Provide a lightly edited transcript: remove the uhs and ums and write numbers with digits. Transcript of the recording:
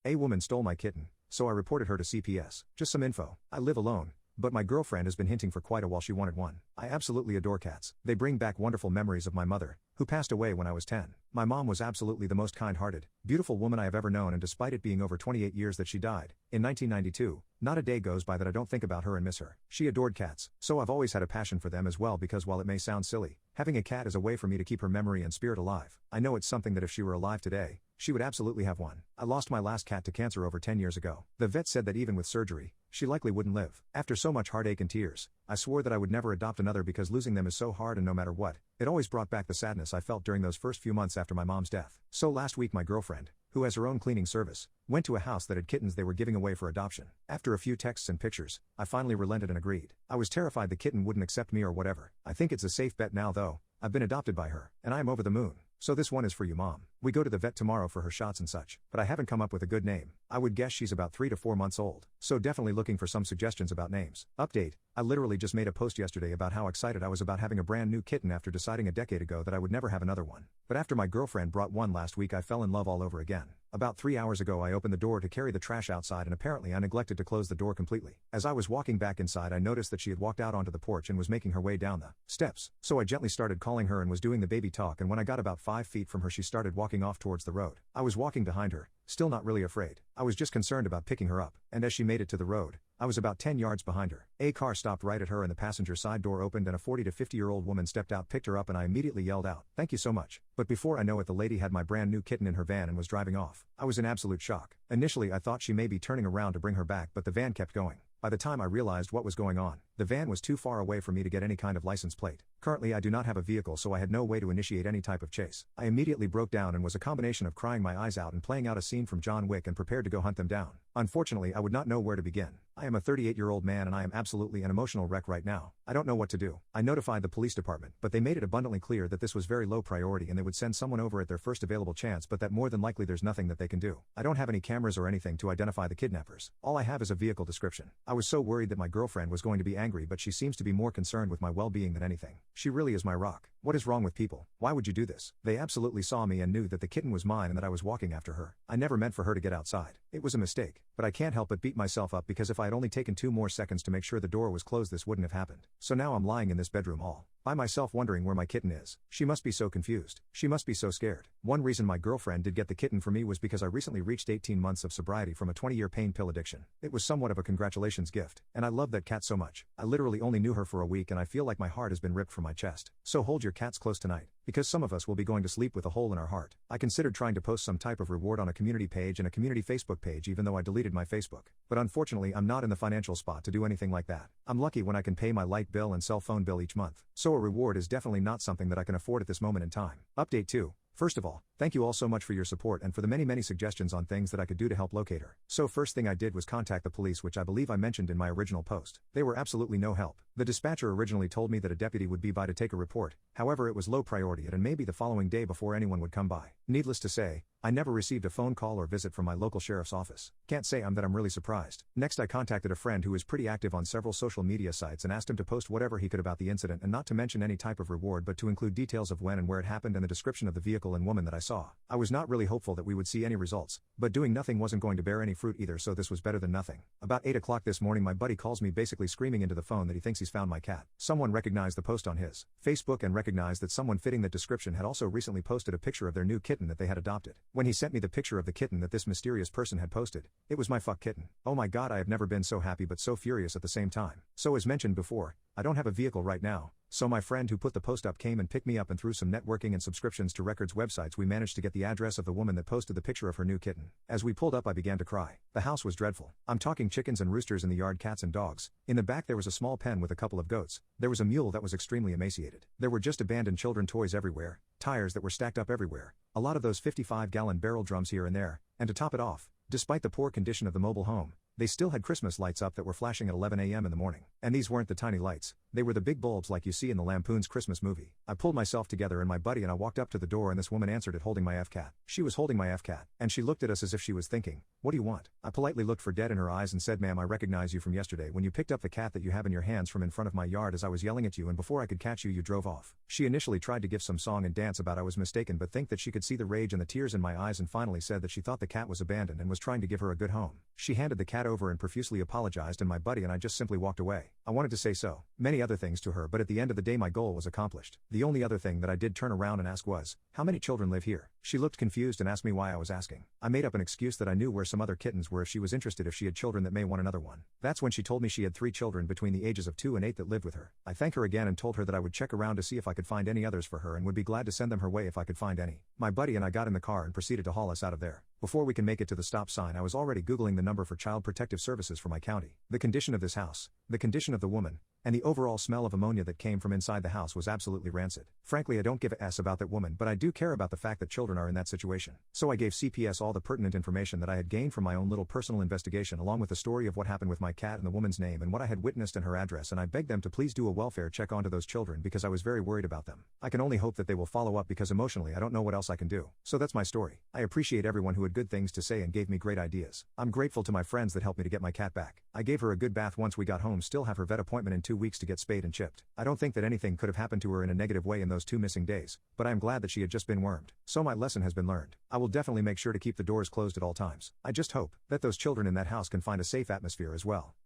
A woman stole my kitten, so I reported her to CPS. Just some info. I live alone, but my girlfriend has been hinting for quite a while she wanted one. I absolutely adore cats. They bring back wonderful memories of my mother, who passed away when I was 10. My mom was absolutely the most kind-hearted, beautiful woman I have ever known, and despite it being over 28 years that she died, in 1992, not a day goes by that I don't think about her and miss her. She adored cats, so I've always had a passion for them as well, because while it may sound silly, having a cat is a way for me to keep her memory and spirit alive. I know it's something that if she were alive today, she would absolutely have one. I lost my last cat to cancer over 10 years ago. The vet said that even with surgery, she likely wouldn't live. After so much heartache and tears, I swore that I would never adopt another because losing them is so hard, and no matter what, it always brought back the sadness I felt during those first few months after my mom's death. So last week my girlfriend, who has her own cleaning service, went to a house that had kittens they were giving away for adoption. After a few texts and pictures, I finally relented and agreed. I was terrified the kitten wouldn't accept me or whatever. I think it's a safe bet now though. I've been adopted by her, and I am over the moon. So this one is for you, Mom. We go to the vet tomorrow for her shots and such, but I haven't come up with a good name. I would guess she's about 3 to 4 months old, so definitely looking for some suggestions about names. Update: I literally just made a post yesterday about how excited I was about having a brand new kitten after deciding a decade ago that I would never have another one. But after my girlfriend brought one last week, I fell in love all over again. About 3 hours ago I opened the door to carry the trash outside, and apparently I neglected to close the door completely. As I was walking back inside, I noticed that she had walked out onto the porch and was making her way down the steps. So I gently started calling her and was doing the baby talk, and when I got about 5 feet from her she started walking off towards the road. I was walking behind her, still not really afraid. I was just concerned about picking her up, and as she made it to the road, I was about 10 yards behind her. A car stopped right at her and the passenger side door opened and a 40 to 50-year-old woman stepped out, picked her up, and I immediately yelled out, "Thank you so much." But before I know it, the lady had my brand new kitten in her van and was driving off. I was in absolute shock. Initially I thought she may be turning around to bring her back, but the van kept going. By the time I realized what was going on, the van was too far away for me to get any kind of license plate. Currently I do not have a vehicle, so I had no way to initiate any type of chase. I immediately broke down and was a combination of crying my eyes out and playing out a scene from John Wick and prepared to go hunt them down. Unfortunately I would not know where to begin. I am a 38-year-old man and I am absolutely an emotional wreck right now. I don't know what to do. I notified the police department, but they made it abundantly clear that this was very low priority and they would send someone over at their first available chance, but that more than likely there's nothing that they can do. I don't have any cameras or anything to identify the kidnappers. All I have is a vehicle description. I was so worried that my girlfriend was going to be angry, but she seems to be more concerned with my well-being than anything. She really is my rock. What is wrong with people? Why would you do this? They absolutely saw me and knew that the kitten was mine and that I was walking after her. I never meant for her to get outside. It was a mistake, but I can't help but beat myself up because if I had only taken 2 more seconds to make sure the door was closed, this wouldn't have happened. So now I'm lying in this bedroom all by myself wondering where my kitten is. She must be so confused. She must be so scared. One reason my girlfriend did get the kitten for me was because I recently reached 18 months of sobriety from a 20-year pain pill addiction. It was somewhat of a congratulations gift, and I love that cat so much. I literally only knew her for a week and I feel like my heart has been ripped from my chest. So hold your cats close tonight, because some of us will be going to sleep with a hole in our heart. I considered trying to post some type of reward on a community page and a community Facebook page, even though I deleted my Facebook. But unfortunately I'm not in the financial spot to do anything like that. I'm lucky when I can pay my light bill and cell phone bill each month. So a reward is definitely not something that I can afford at this moment in time. Update 2. First of all, thank you all so much for your support and for the many suggestions on things that I could do to help locate her. So first thing I did was contact the police, which I believe I mentioned in my original post. They were absolutely no help. The dispatcher originally told me that a deputy would be by to take a report, however it was low priority and maybe the following day before anyone would come by. Needless to say, I never received a phone call or visit from my local sheriff's office. Can't say I'm really surprised. Next I contacted a friend who is pretty active on several social media sites and asked him to post whatever he could about the incident, and not to mention any type of reward, but to include details of when and where it happened and the description of the vehicle and woman that I saw. I was not really hopeful that we would see any results, but doing nothing wasn't going to bear any fruit either, so this was better than nothing. About 8 o'clock this morning my buddy calls me basically screaming into the phone that he thinks he's found my cat. Someone recognized the post on his Facebook and recognized that someone fitting that description had also recently posted a picture of their new kitten that they had adopted. When he sent me the picture of the kitten that this mysterious person had posted, it was my fuck kitten. Oh my god, I have never been so happy but so furious at the same time. So as mentioned before, I don't have a vehicle right now, so my friend who put the post up came and picked me up, and through some networking and subscriptions to records websites we managed to get the address of the woman that posted the picture of her new kitten. As we pulled up I began to cry. The house was dreadful. I'm talking chickens and roosters in the yard, cats and dogs. In the back there was a small pen with a couple of goats. There was a mule that was extremely emaciated. There were just abandoned children toys everywhere, tires that were stacked up everywhere, a lot of those 55-gallon barrel drums here and there, and to top it off, despite the poor condition of the mobile home, They still had Christmas lights up that were flashing at 11 a.m. in the morning. And these weren't the tiny lights, they were the big bulbs like you see in the Lampoon's Christmas movie. I pulled myself together and my buddy and I walked up to the door and this woman answered it holding my F-cat. She was holding my F-cat, and she looked at us as if she was thinking, "What do you want?" I politely looked for dead in her eyes and said, "Ma'am, I recognize you from yesterday when you picked up the cat that you have in your hands from in front of my yard as I was yelling at you, and before I could catch you, you drove off." She initially tried to give some song and dance about I was mistaken, but think that she could see the rage and the tears in my eyes, and finally said that she thought the cat was abandoned and was trying to give her a good home. She handed the cat over and profusely apologized, and my buddy and I just simply walked away. I wanted to say so many other things to her, but at the end of the day my goal was accomplished. The only other thing that I did turn around and ask was, "How many children live here?" She looked confused and asked me why I was asking. I made up an excuse that I knew where some other kittens were if she was interested, if she had children that may want another one. That's when she told me she had 3 children between the ages of 2 and 8 that lived with her. I thanked her again and told her that I would check around to see if I could find any others for her and would be glad to send them her way if I could find any. My buddy and I got in the car and proceeded to haul us out of there. Before we can make it to the stop sign, I was already Googling the number for Child Protective Services for my county. The condition of this house, the condition of the woman, and the overall smell of ammonia that came from inside the house was absolutely rancid. Frankly, I don't give a s about that woman, but I do care about the fact that children are in that situation. So I gave CPS all the pertinent information that I had gained from my own little personal investigation, along with the story of what happened with my cat and the woman's name and what I had witnessed and her address, and I begged them to please do a welfare check onto those children because I was very worried about them. I can only hope that they will follow up because emotionally I don't know what else I can do. So that's my story. I appreciate everyone who had good things to say and gave me great ideas. I'm grateful to my friends that helped me to get my cat back. I gave her a good bath once we got home, still have her vet appointment in 2 weeks to get spayed and chipped. I don't think that anything could have happened to her in a negative way in those 2 missing days, but I am glad that she had just been wormed. So my lesson has been learned. I will definitely make sure to keep the doors closed at all times. I just hope that those children in that house can find a safe atmosphere as well.